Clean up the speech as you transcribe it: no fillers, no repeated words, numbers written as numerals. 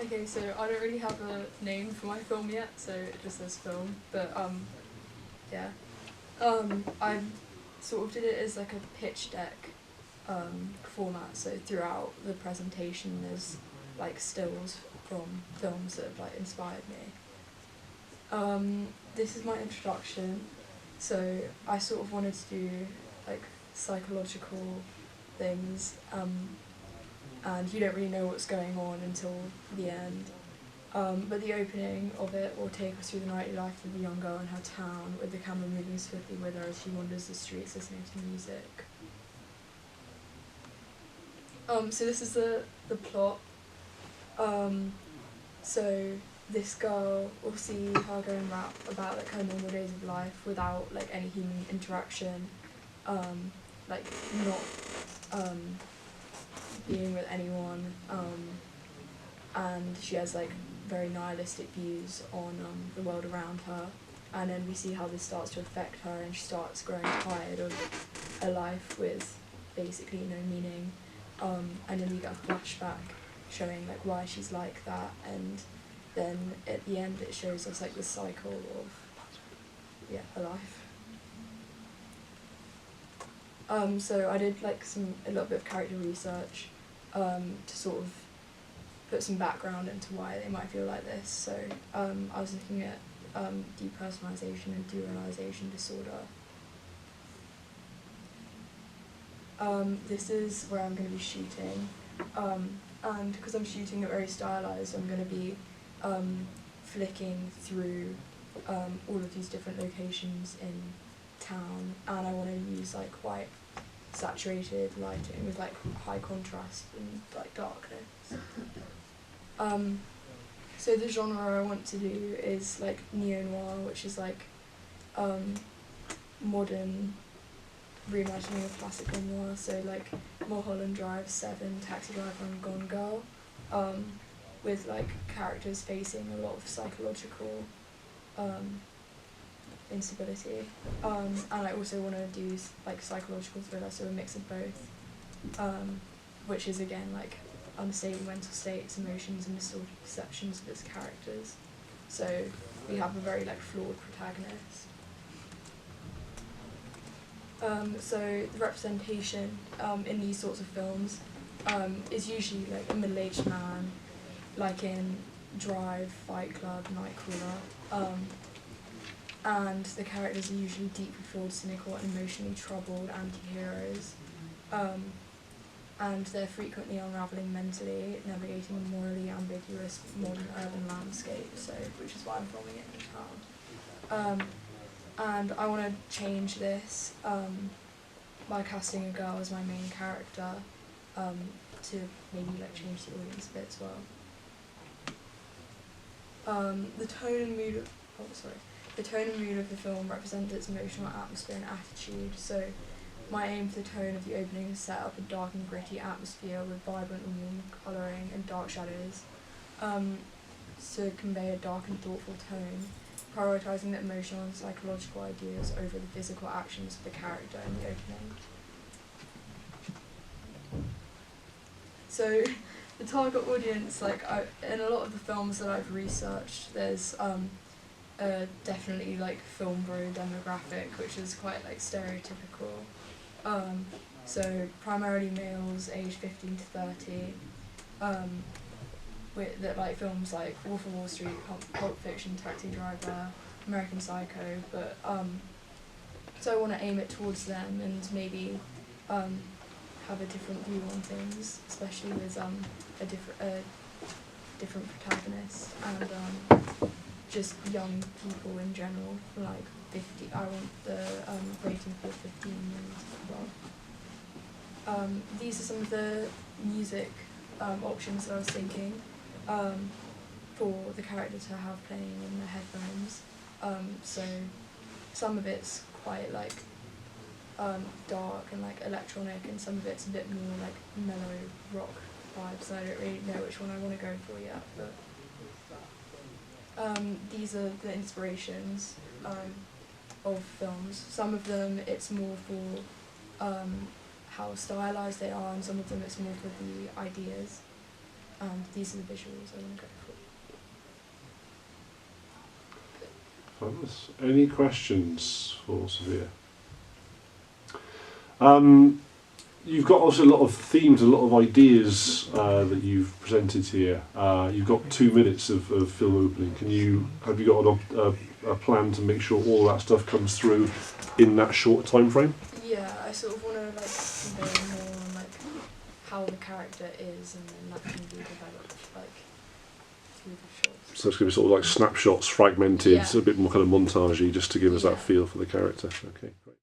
Okay, so I don't really have a name for my film yet, so it just says film, but yeah. I sort of did it as like a pitch deck format, so throughout the presentation there's like stills from films that have like inspired me. This is my introduction, so I sort of wanted to do like psychological things, and you don't really know what's going on until the end. But the opening of it will take us through the nightly life of a young girl in her town, with the camera moving swiftly with her as she wanders the streets listening to music. So this is the plot. So this girl will see her go and rap about like her normal days of life without like any human interaction, like not being with anyone, and she has like very nihilistic views on the world around her, and then we see how this starts to affect her, and she starts growing tired of a life with basically no meaning, and then we get a flashback showing like why she's like that, and then at the end it shows us like the cycle of her life. So I did like a little bit of character research to sort of put some background into why they might feel like this. So I was looking at depersonalization and derealization disorder. This is where I'm going to be shooting, and because I'm shooting it very stylized, I'm going to be flicking through all of these different locations in town, and I want to use like quite saturated lighting with like high contrast and like darkness. So the genre I want to do is like neo-noir, which is like modern reimagining of classical noir, so like Mulholland Drive, Seven, Taxi Driver and Gone Girl, with like characters facing a lot of psychological instability, and I also want to do like psychological thriller, so a mix of both, which is again like unstable mental states, emotions and distorted perceptions of its characters. So we have a very like flawed protagonist. So the representation in these sorts of films is usually like a middle-aged man, like in Drive, Fight Club, Nightcrawler, and the characters are usually deeply flawed, cynical and emotionally troubled anti-heroes, and they're frequently unravelling mentally, navigating a morally ambiguous modern urban landscape, so which is why I'm filming it in town. And I want to change this by casting a girl as my main character, to maybe like change the audience a bit as well. The tone and mood of the film represents its emotional atmosphere and attitude. So my aim for the tone of the opening is set up a dark and gritty atmosphere with vibrant and warm colouring and dark shadows, to convey a dark and thoughtful tone, prioritising the emotional and psychological ideas over the physical actions of the character in the opening. So the target audience, like in a lot of the films that I've researched, there's definitely like film bro demographic, which is quite like stereotypical. So primarily males aged 15 to 30, with that like films like Wolf of Wall Street, Pulp Fiction, Taxi Driver, American Psycho, but so I want to aim it towards them and maybe have a different view on things, especially with a different protagonist and just young people in general, like 50. I want the rating for 15 and above. These are some of the music options that I was thinking for the character to have playing in their headphones. So some of it's quite like dark and like electronic, and some of it's a bit more like mellow rock vibes. I don't really know which one I want to go for yet, but these are the inspirations of films. Some of them it's more for how stylized they are, and some of them it's more for the ideas. and these are the visuals I want to go for. Fabulous. Any questions for Sophia? You've got also a lot of themes, a lot of ideas that you've presented here. You've got 2 minutes of film opening. Have you got a plan to make sure all that stuff comes through in that short time frame? Yeah, I sort of want to like convey more on like how the character is, and then that can be developed like through the shots. So it's going to be sort of like snapshots, fragmented, a bit more kind of montagey, just to give us that feel for the character. Okay. Great.